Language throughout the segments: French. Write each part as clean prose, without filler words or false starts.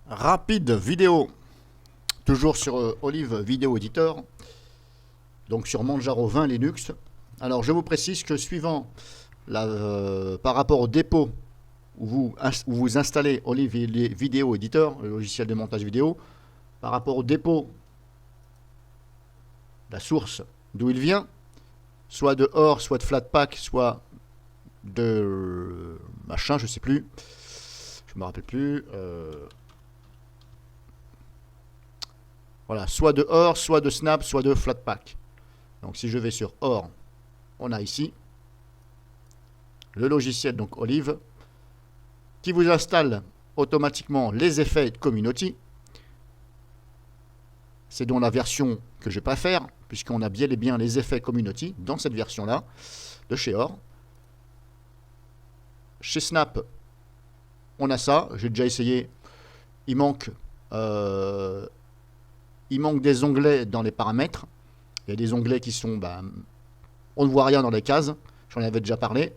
Rapide vidéo, toujours sur Olive Vidéo Editor, donc sur Manjaro 20 Linux. Alors je vous précise que suivant par rapport au dépôt où vous installez Olive Vidéo Editor, le logiciel de montage vidéo, par rapport au dépôt, la source d'où il vient, soit de OR, soit de Flatpak, soit de machin, je sais plus, je me rappelle plus. Voilà, soit de OR, soit de Snap, soit de Flatpak. Donc si je vais sur OR, on a ici le logiciel, donc Olive, qui vous installe automatiquement les effets de Community. C'est donc la version que je préfère, puisqu'on a bien et bien les effets Community dans cette version-là, de chez OR. Chez Snap, on a ça, j'ai déjà essayé, il manque des onglets dans les paramètres. Il y a des onglets qui sont... on ne voit rien dans les cases. J'en avais déjà parlé.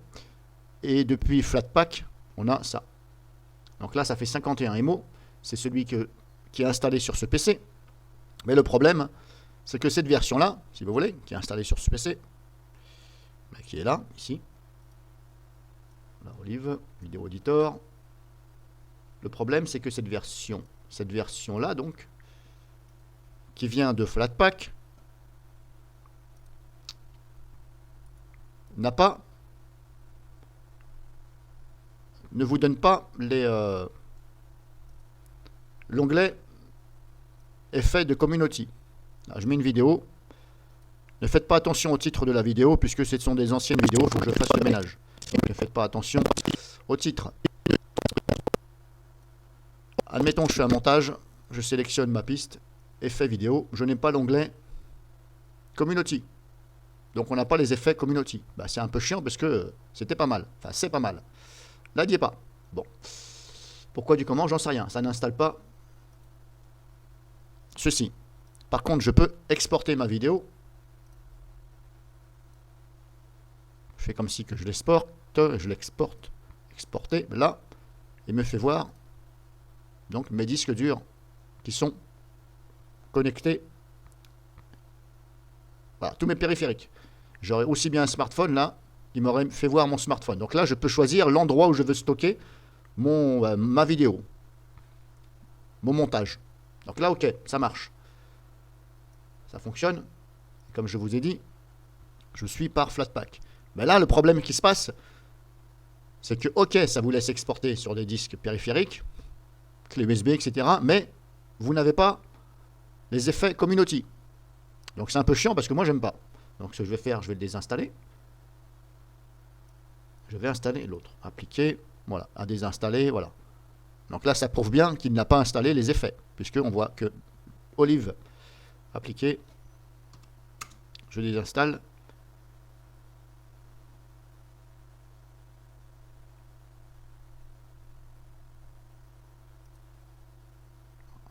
Et depuis Flatpak, on a ça. Donc là, ça fait 51 MO. C'est celui qui est installé sur ce PC. Mais le problème, c'est que cette version-là, si vous voulez, qui est installée sur ce PC, qui est là, ici. Là, Olive, Vidéo Editor. Le problème, c'est que cette version-là, donc, qui vient de Flatpak, ne vous donne pas l'onglet effet de community. Là, je mets une vidéo. Ne faites pas attention au titre de la vidéo puisque ce sont des anciennes vidéos. Il faut que je fasse le ménage. Donc ne faites pas attention au titre. Admettons que je fais un montage. Je sélectionne ma piste. Effet vidéo. Je n'ai pas l'onglet community. Donc on n'a pas les effets community. C'est un peu chiant parce que c'était pas mal. Enfin c'est pas mal. Là il n'y est pas. Bon. Pourquoi du comment, j'en sais rien. Ça n'installe pas ceci. Par contre je peux exporter ma vidéo. Je fais comme si que je l'exporte. Je l'exporte. Exporter. Là. Il me fait voir donc mes disques durs qui sont connectés. Voilà, tous mes périphériques. J'aurais aussi bien un smartphone là, qui m'aurait fait voir mon smartphone. Donc là, je peux choisir l'endroit où je veux stocker ma vidéo, mon montage. Donc là, ok, ça marche. Ça fonctionne. Comme je vous ai dit, je suis par Flatpak. Mais là, le problème qui se passe, c'est que, ok, ça vous laisse exporter sur des disques périphériques, clé USB, etc. Mais vous n'avez pas les effets community. Donc c'est un peu chiant parce que moi j'aime pas. Donc ce que je vais faire, je vais le désinstaller. Je vais installer l'autre. Appliquer, voilà, à désinstaller, voilà. Donc là ça prouve bien qu'il n'a pas installé les effets. Puisqu'on voit que Olive, appliquer, je désinstalle.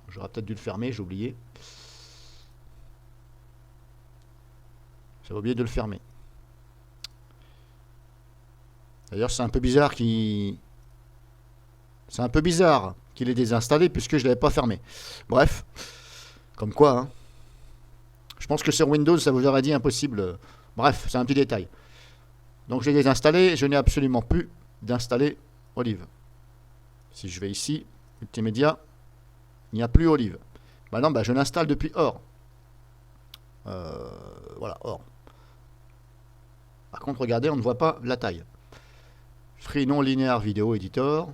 J'aurais peut-être dû le fermer, j'ai oublié. J'avais oublié de le fermer. D'ailleurs, c'est un peu bizarre qu'il ait désinstallé puisque je ne l'avais pas fermé. Bref, comme quoi, hein. Je pense que sur Windows, ça vous aurait dit impossible. Bref, c'est un petit détail. Donc, je l'ai désinstallé. Je n'ai absolument plus d'installer Olive. Si je vais ici, multimédia, il n'y a plus Olive. Maintenant, je l'installe depuis OR. Voilà, OR. Par contre, regardez, on ne voit pas la taille. Free non linéaire vidéo editor.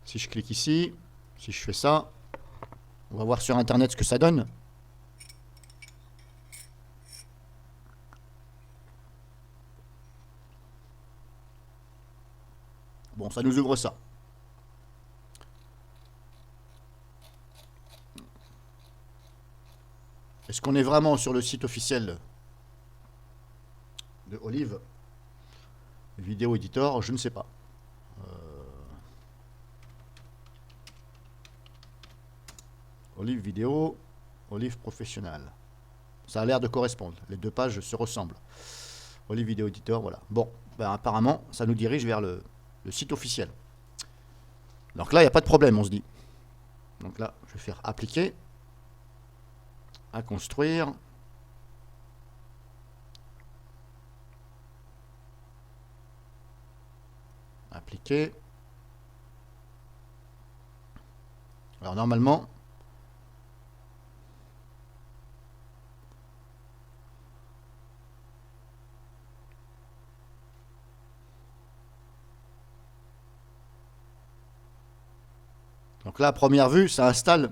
Si je clique ici, si je fais ça, on va voir sur internet ce que ça donne. Bon, ça nous ouvre ça. Est-ce qu'on est vraiment sur le site officiel de Olive Vidéo Editor? Je ne sais pas. Olive Vidéo, Olive Professionnel. Ça a l'air de correspondre. Les deux pages se ressemblent. Olive Vidéo Editor, voilà. Bon, apparemment, ça nous dirige vers le site officiel. Donc là, il n'y a pas de problème, on se dit. Donc là, je vais faire appliquer, à construire. Appliquer. Alors normalement, donc là, à première vue, ça installe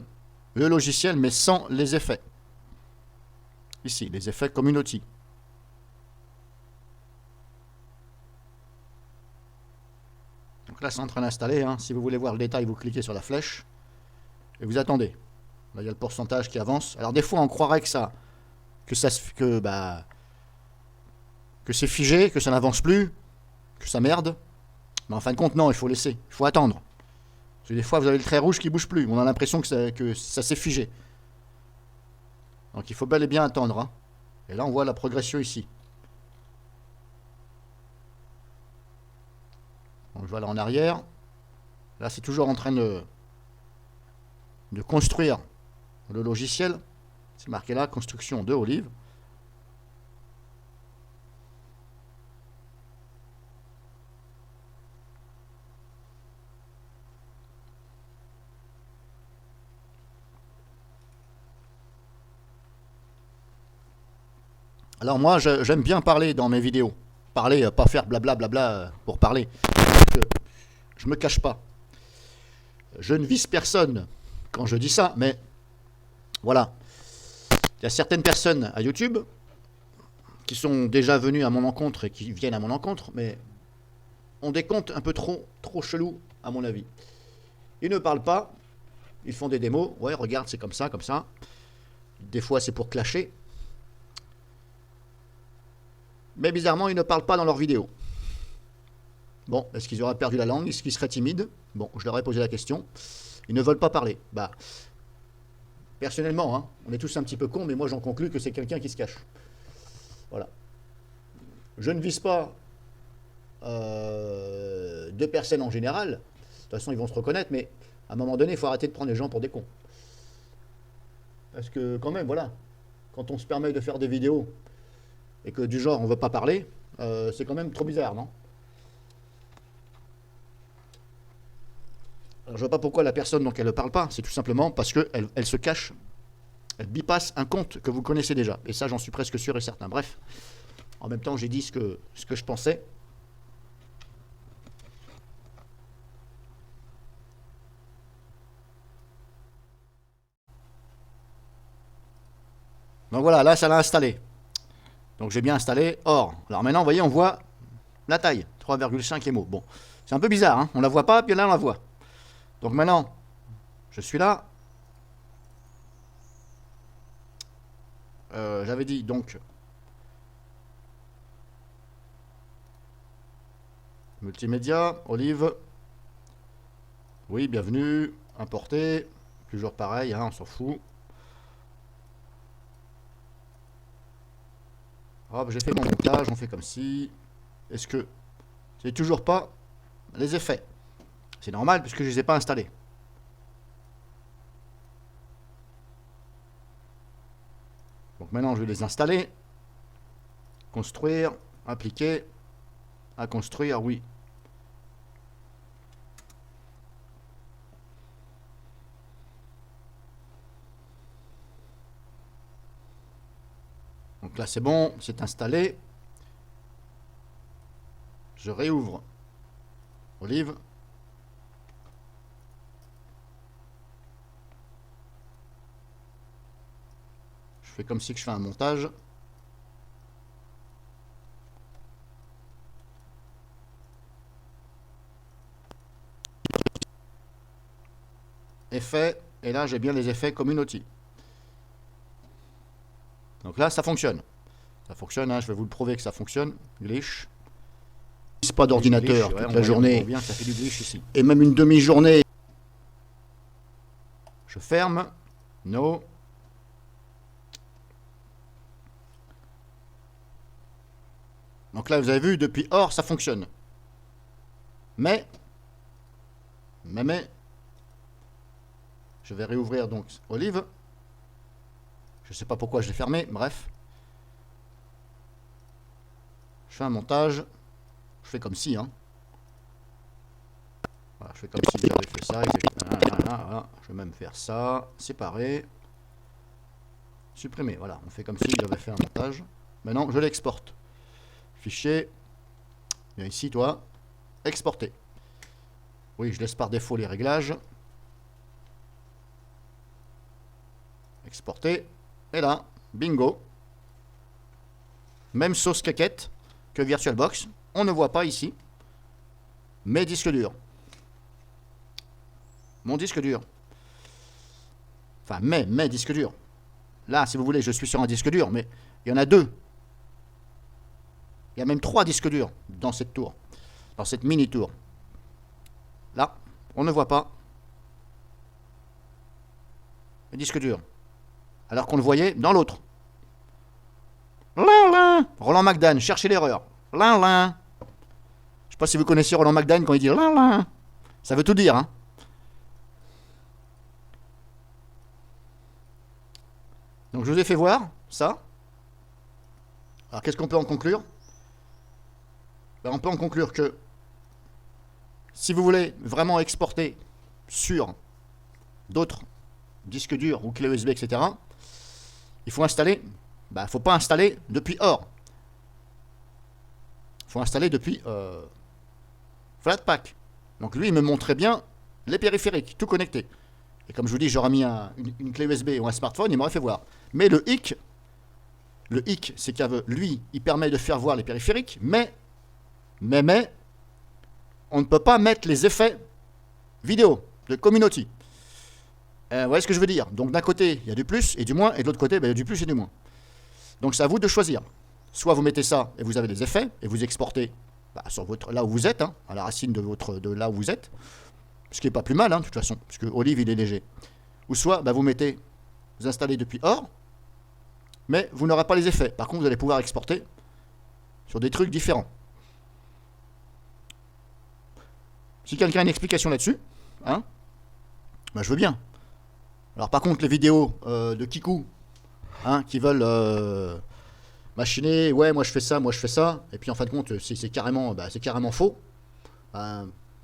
le logiciel, mais sans les effets. Ici, les effets Community. Donc là, c'est en train d'installer. Hein. Si vous voulez voir le détail, vous cliquez sur la flèche et vous attendez. Là, il y a le pourcentage qui avance. Alors des fois, on croirait que c'est figé, que ça n'avance plus, que ça merde. Mais en fin de compte, non, il faut laisser. Il faut attendre. Parce que des fois, vous avez le trait rouge qui ne bouge plus. On a l'impression que ça s'est figé. Donc il faut bel et bien attendre. Hein. Et là, on voit la progression ici. Donc je vais aller en arrière. Là, c'est toujours en train de construire le logiciel. C'est marqué là, construction de Olive. Alors moi, j'aime bien parler dans mes vidéos. Parler, pas faire blablabla pour parler. Parce que je me cache pas. Je ne vise personne quand je dis ça, mais voilà. Il y a certaines personnes à YouTube qui sont déjà venues à mon encontre et qui viennent à mon encontre, mais ont des comptes un peu trop chelous, à mon avis. Ils ne parlent pas, ils font des démos. Ouais, regarde, c'est comme ça, comme ça. Des fois, c'est pour clasher. Mais bizarrement, ils ne parlent pas dans leurs vidéos. Bon, est-ce qu'ils auraient perdu la langue? Est-ce qu'ils seraient timides? Bon, je leur ai posé la question. Ils ne veulent pas parler. Bah, personnellement, hein, on est tous un petit peu cons, mais moi j'en conclus que c'est quelqu'un qui se cache. Voilà. Je ne vise pas deux personnes en général. De toute façon, ils vont se reconnaître, mais à un moment donné, il faut arrêter de prendre les gens pour des cons. Parce que quand même, voilà, quand on se permet de faire des vidéos et que du genre on ne veut pas parler, c'est quand même trop bizarre, non? Alors, je ne vois pas pourquoi la personne donc elle ne parle pas, c'est tout simplement parce qu'elle se cache, elle bypasse un compte que vous connaissez déjà. Et ça, j'en suis presque sûr et certain. Bref, en même temps, j'ai dit ce que je pensais. Donc voilà, là, ça l'a installé. Donc j'ai bien installé Or. Alors maintenant, vous voyez, on voit la taille, 3,5 émo. Bon, c'est un peu bizarre, hein, on la voit pas, puis là, on la voit. Donc maintenant, je suis là. J'avais dit donc multimédia, Olive. Oui, bienvenue. Importer. Toujours pareil, hein, on s'en fout. Hop, j'ai fait mon montage, on fait comme si. Est-ce que c'est toujours pas les effets? C'est normal puisque je ne les ai pas installés. Donc maintenant, je vais les installer. Construire, appliquer, à construire, oui. Donc là, c'est bon, c'est installé. Je réouvre Olive. Je fais comme si je fais un montage. Effets. Et là, j'ai bien les effets Community. Donc là, ça fonctionne. Ça fonctionne, hein, je vais vous le prouver que ça fonctionne. Glitch. C'est pas d'ordinateur toute la journée. Bien, ça fait du glitch ici. Et même une demi-journée. Je ferme. No. Donc là, vous avez vu, depuis Or, ça fonctionne. Mais Je vais réouvrir donc Olive. Je sais pas pourquoi je l'ai fermé, bref. Je fais un montage. Je fais comme si, hein. Voilà, je fais comme si j'avais fait ça. Voilà. Je vais même faire ça. Séparer. Supprimer. Voilà, on fait comme si j'avais fait un montage. Maintenant, je l'exporte. Fichier. Viens ici, toi. Exporter. Oui, je laisse par défaut les réglages. Exporter. Et là, bingo. Même sauce caquette que VirtualBox. On ne voit pas ici. Mes disques durs. Mon disque dur. Enfin, mes disques durs. Là, si vous voulez, je suis sur un disque dur, mais il y en a 2. Il y a même 3 disques durs dans cette tour. Dans cette mini-tour. Là, on ne voit pas les disques durs. Alors qu'on le voyait dans l'autre. Roland McDan, cherchez l'erreur. Je ne sais pas si vous connaissez Roland McDan quand il dit ça veut tout dire, hein. Donc je vous ai fait voir ça. Alors qu'est-ce qu'on peut en conclure? Ben, on peut en conclure que si vous voulez vraiment exporter sur d'autres disques durs ou clés USB, etc., il faut installer, il ne faut pas installer depuis OR. Il faut installer depuis Flatpak. Donc lui, il me montrait bien les périphériques, tout connecté. Et comme je vous dis, j'aurais mis une clé USB ou un smartphone, il m'aurait fait voir. Mais le hic, c'est que lui, il permet de faire voir les périphériques, mais, on ne peut pas mettre les effets vidéo de Community. Vous voyez ce que je veux dire? Donc d'un côté, il y a du plus et du moins, et de l'autre côté, il y a du plus et du moins. Donc c'est à vous de choisir. Soit vous mettez ça et vous avez des effets, et vous exportez sur là où vous êtes, hein, à la racine de là où vous êtes. Ce qui n'est pas plus mal, hein, de toute façon, puisque Olive, il est léger. Ou soit, vous installez depuis OR, mais vous n'aurez pas les effets. Par contre, vous allez pouvoir exporter sur des trucs différents. Si quelqu'un a une explication là-dessus, hein, je veux bien. Alors par contre, les vidéos de Kikou, hein, qui veulent machiner, ouais, moi je fais ça, et puis en fin de compte, c'est carrément faux.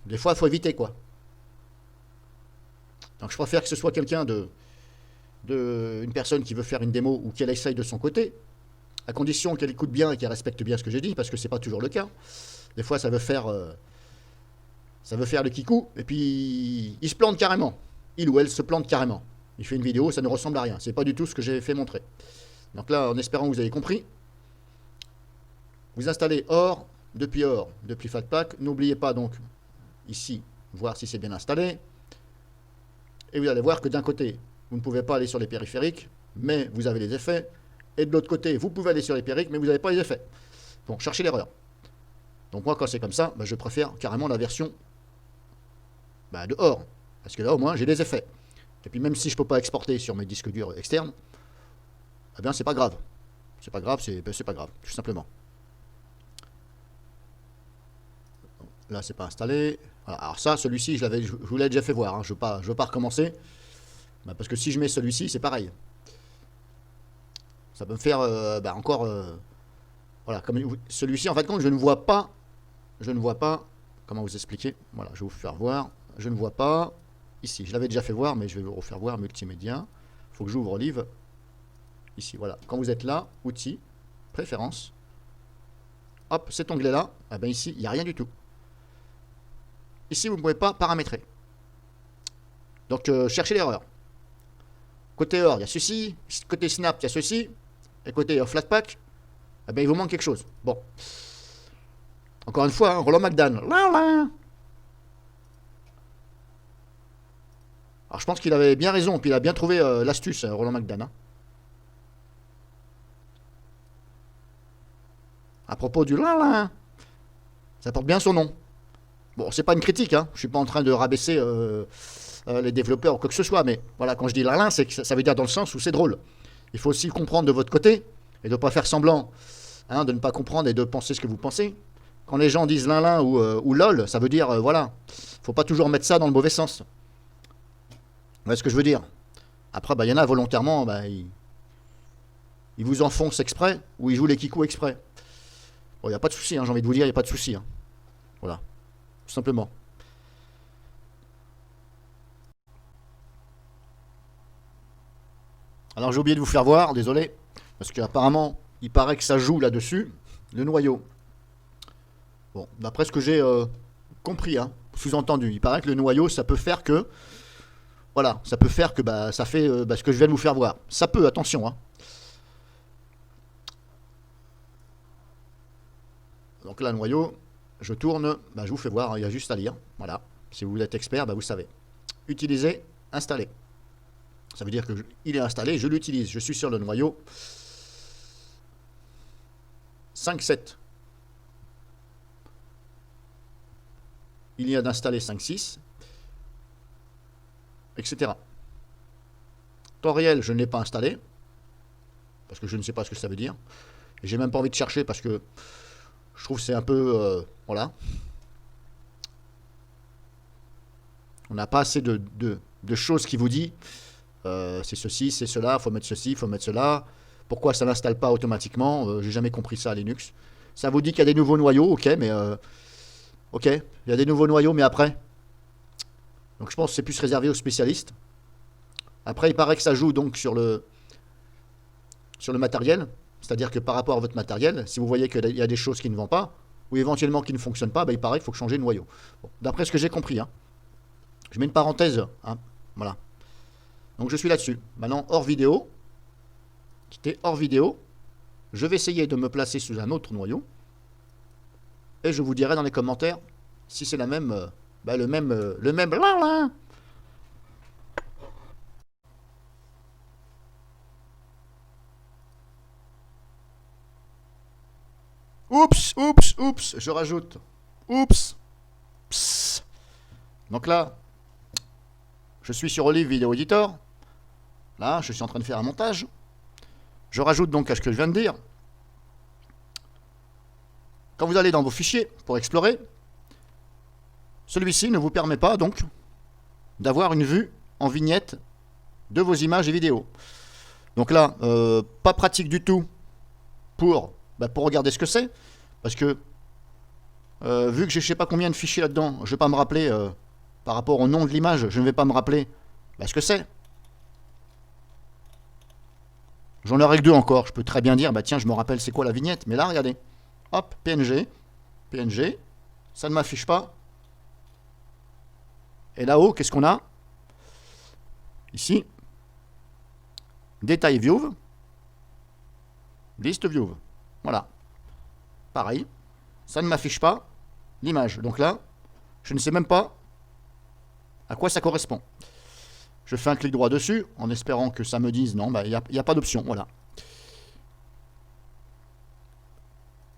Des fois, il faut éviter, quoi. Donc je préfère que ce soit quelqu'un une personne qui veut faire une démo ou qu'elle essaye de son côté, à condition qu'elle écoute bien et qu'elle respecte bien ce que j'ai dit, parce que c'est pas toujours le cas. Des fois, ça veut faire le kikou, et puis il se plante carrément. Il ou elle se plante carrément. Il fait une vidéo, ça ne ressemble à rien. C'est pas du tout ce que j'ai fait montrer. Donc là, en espérant que vous avez compris, vous installez OR, depuis Flatpak. N'oubliez pas donc, ici, voir si c'est bien installé. Et vous allez voir que d'un côté, vous ne pouvez pas aller sur les périphériques, mais vous avez les effets. Et de l'autre côté, vous pouvez aller sur les périphériques, mais vous n'avez pas les effets. Bon, cherchez l'erreur. Donc moi, quand c'est comme ça, je préfère carrément la version de OR. Parce que là, au moins, j'ai les effets. Et puis même si je ne peux pas exporter sur mes disques durs externes, eh bien, c'est pas grave. C'est pas grave, c'est pas grave, tout simplement. Là, c'est pas installé. Voilà. Alors ça, celui-ci, je vous l'ai déjà fait voir. Hein. Je veux pas recommencer. Parce que si je mets celui-ci, c'est pareil. Ça peut me faire encore... voilà, comme celui-ci, en fait, je ne vois pas... Comment vous expliquer? Voilà, je vais vous faire voir. Je ne vois pas... Ici, je l'avais déjà fait voir, mais je vais vous refaire voir multimédia. Il faut que j'ouvre Olive. Ici, voilà. Quand vous êtes là, outils, préférences. Hop, cet onglet-là, ici, il n'y a rien du tout. Ici, vous ne pouvez pas paramétrer. Donc, cherchez l'erreur. Côté OR, il y a ceci. Côté Snap, il y a ceci. Et côté Flatpak, il vous manque quelque chose. Bon. Encore une fois, hein, Roland McDan. Alors, je pense qu'il avait bien raison. Puis, il a bien trouvé l'astuce, Roland McDan. Hein. À propos du ça porte bien son nom. Bon, c'est pas une critique, hein. Je suis pas en train de rabaisser les développeurs ou quoi que ce soit, mais voilà, quand je dis c'est que ça veut dire dans le sens où c'est drôle. Il faut aussi comprendre de votre côté et de ne pas faire semblant, hein, de ne pas comprendre et de penser ce que vous pensez. Quand les gens disent ou lol, ça veut dire voilà, faut pas toujours mettre ça dans le mauvais sens. voyez ce que je veux dire? Après, bah, il y en a volontairement, bah, ils vous enfoncent exprès, ou ils jouent les kikous exprès. Bon, il n'y a pas de souci, hein, j'ai envie de vous dire, il n'y a pas de souci. Hein. Voilà, tout simplement. Alors j'ai oublié de vous faire voir, désolé, parce qu'apparemment, il paraît que ça joue là-dessus, le noyau. Bon, d'après ce que j'ai compris, hein, sous-entendu, il paraît que le noyau, ça peut faire que, voilà, ça peut faire que, bah, ça fait bah, ce que je viens de vous faire voir. Ça peut, attention, hein. Donc là, le noyau, je tourne, bah, je vous fais voir, hein, il y a juste à lire, voilà. Si vous êtes expert, bah, vous savez. Utiliser, installer. Ça veut dire qu'il est installé, je l'utilise. Je suis sur le noyau 5.7. Il y a d'installer 5.6, etc. Temps réel, je ne l'ai pas installé, parce que je ne sais pas ce que ça veut dire. Et j'ai même pas envie de chercher, parce que je trouve que c'est un peu... voilà. On n'a pas assez de choses qui vous dit c'est ceci, c'est cela, il faut mettre ceci, il faut mettre cela. Pourquoi ça n'installe pas automatiquement j'ai jamais compris ça à Linux. Ça vous dit qu'il y a des nouveaux noyaux, ok, mais ok, il y a des nouveaux noyaux, mais après. Donc je pense que c'est plus réservé aux spécialistes. Après, il paraît que ça joue donc sur le matériel. C'est-à-dire que par rapport à votre matériel, si vous voyez qu'il y a des choses qui ne vont pas, ou éventuellement qui ne fonctionnent pas, bah, il paraît qu'il faut changer de noyau. Bon, d'après ce que j'ai compris, hein. Je mets une parenthèse, hein. Voilà. Donc je suis là-dessus. Maintenant, hors vidéo, quitter hors vidéo, je vais essayer de me placer sous un autre noyau, et je vous dirai dans les commentaires si c'est la même, bah, le même, là, là. Oups, oups, oups, je rajoute. Oups. Psst. Donc là, je suis sur Olive Video Editor. Là, je suis en train de faire un montage. Je rajoute donc à ce que je viens de dire. Quand vous allez dans vos fichiers pour explorer, celui-ci ne vous permet pas donc d'avoir une vue en vignette de vos images et vidéos. Donc là, pas pratique du tout pour regarder ce que c'est, parce que vu que j'ai je sais pas combien de fichiers là-dedans, je ne vais pas me rappeler par rapport au nom de l'image, je ne vais pas me rappeler ce que c'est. J'en aurai que deux encore, je peux très bien dire, tiens, je me rappelle c'est quoi la vignette, mais là, regardez, hop, PNG, PNG, ça ne m'affiche pas. Et là-haut, qu'est-ce qu'on a? Ici, Détail View, List View, voilà. Pareil, ça ne m'affiche pas l'image. Donc là, je ne sais même pas à quoi ça correspond. Je fais un clic droit dessus, en espérant que ça me dise non, il n'y a pas d'option, voilà.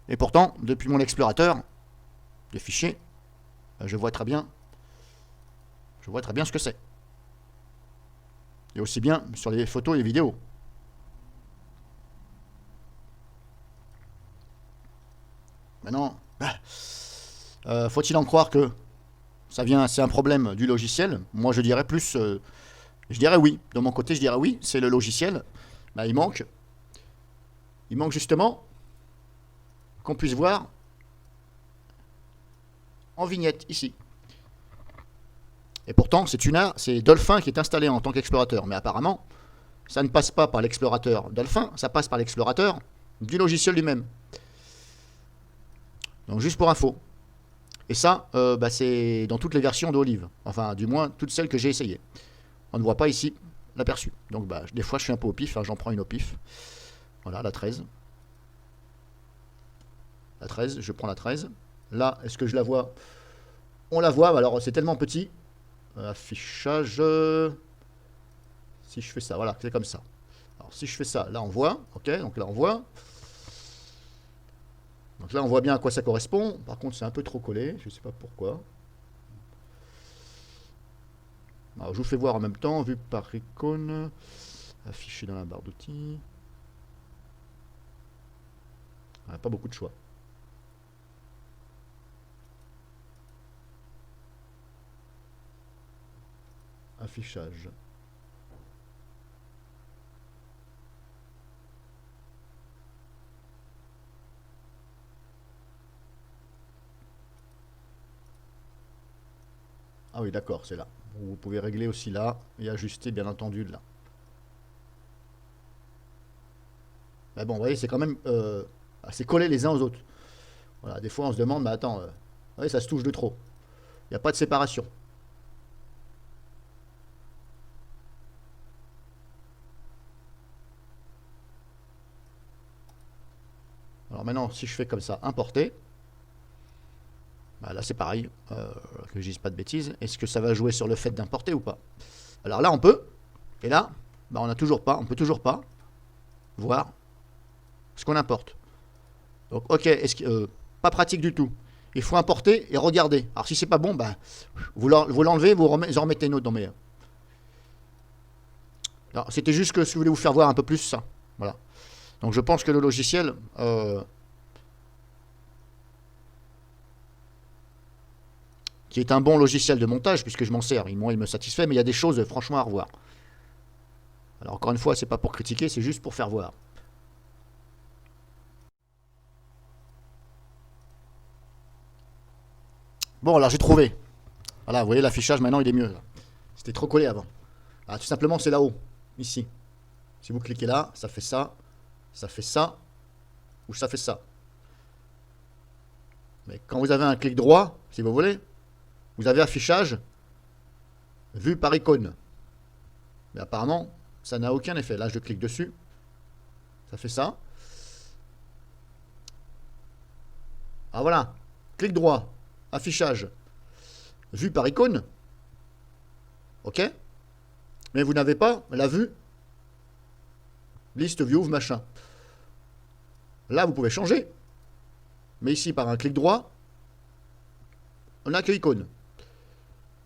Et pourtant, depuis mon explorateur des fichiers, je vois très bien ce que c'est. Et aussi bien sur les photos et les vidéos. Maintenant, faut-il en croire que c'est un problème du logiciel? Moi, je dirais plus, je dirais oui. De mon côté, je dirais oui, c'est le logiciel. Il manque justement qu'on puisse voir en vignette ici. Et pourtant, c'est Dolphin qui est installé en tant qu'explorateur. Mais apparemment, ça ne passe pas par l'explorateur Dolphin, ça passe par l'explorateur du logiciel lui-même. Donc juste pour info. Et ça, c'est dans toutes les versions d'Olive. Enfin, du moins, toutes celles que j'ai essayées. On ne voit pas ici l'aperçu. Donc des fois, je suis un peu au pif. Hein, j'en prends une au pif. Voilà, la 13. La 13, je prends la 13. Là, est-ce que je la vois? On la voit, alors c'est tellement petit. Affichage. Si je fais ça, voilà, c'est comme ça. Alors si je fais ça, là on voit. Ok, donc là on voit. Donc là on voit bien à quoi ça correspond. Par contre, c'est un peu trop collé. Je ne sais pas pourquoi. Alors, je vous fais voir en même temps, vue par icône. Affiché dans la barre d'outils. Pas beaucoup de choix. Affichage. Ah oui, d'accord, c'est là. Vous pouvez régler aussi là et ajuster, bien entendu, là. Mais bon, vous voyez, c'est quand même assez collé les uns aux autres. Voilà, des fois, on se demande, mais attends, vous voyez, ça se touche de trop. Il n'y a pas de séparation. Alors maintenant, si je fais comme ça, importer, bah là c'est pareil, que je dise pas de bêtises. Est-ce que ça va jouer sur le fait d'importer ou pas? Alors là, on peut, et là, bah, on peut toujours pas voir ce qu'on importe. Donc, ok, pas pratique du tout. Il faut importer et regarder. Alors si c'est pas bon, bah, vous l'enlevez, vous en remettez une autre. C'était juste que si vous voulez vous faire voir un peu plus ça. Voilà. Donc je pense que le logiciel qui est un bon logiciel de montage, puisque je m'en sers, moi il me satisfait, mais il y a des choses franchement à revoir. Alors encore une fois, c'est pas pour critiquer, c'est juste pour faire voir. Bon, alors j'ai trouvé. Voilà, vous voyez l'affichage maintenant il est mieux. C'était trop collé avant. Ah, tout simplement c'est là-haut, ici. Si vous cliquez là, ça fait ça, ou ça fait ça. Mais quand vous avez un clic droit, si vous voulez, vous avez affichage vu par icône. Mais apparemment, ça n'a aucun effet. Là, je clique dessus, ça fait ça. Ah voilà, clic droit, affichage vu par icône. Ok. Mais vous n'avez pas la vue liste view machin. Là, vous pouvez changer. Mais ici, par un clic droit, on n'a que icône.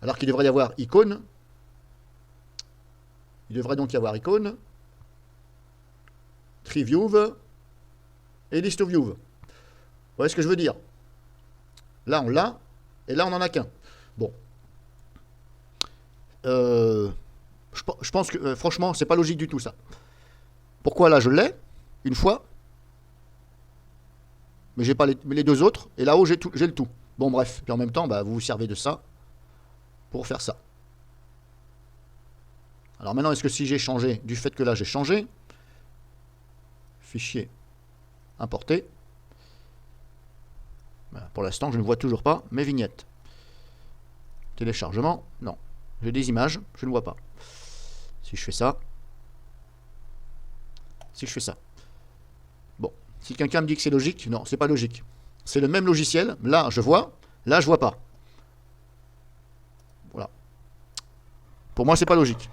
Alors qu'il devrait y avoir icône. Il devrait donc y avoir icône, tree view et list view. Vous voyez ce que je veux dire? Là, on l'a, et là, on n'en a qu'un. Bon. Je pense que, franchement, c'est pas logique du tout, ça. Pourquoi là, je l'ai, une fois, mais j'ai pas les deux autres, et là-haut, j'ai le tout. Bon, bref. Puis en même temps, bah, vous vous servez de ça pour faire ça. Alors maintenant, est-ce que si j'ai changé, du fait que là, j'ai changé, fichier, importer, bah, pour l'instant, je ne vois toujours pas mes vignettes. Téléchargement, non. J'ai des images, je ne vois pas. Si je fais ça, bon, si quelqu'un me dit que c'est logique, non, c'est pas logique. C'est le même logiciel, là je vois, là je vois pas. Voilà. Pour moi, c'est pas logique.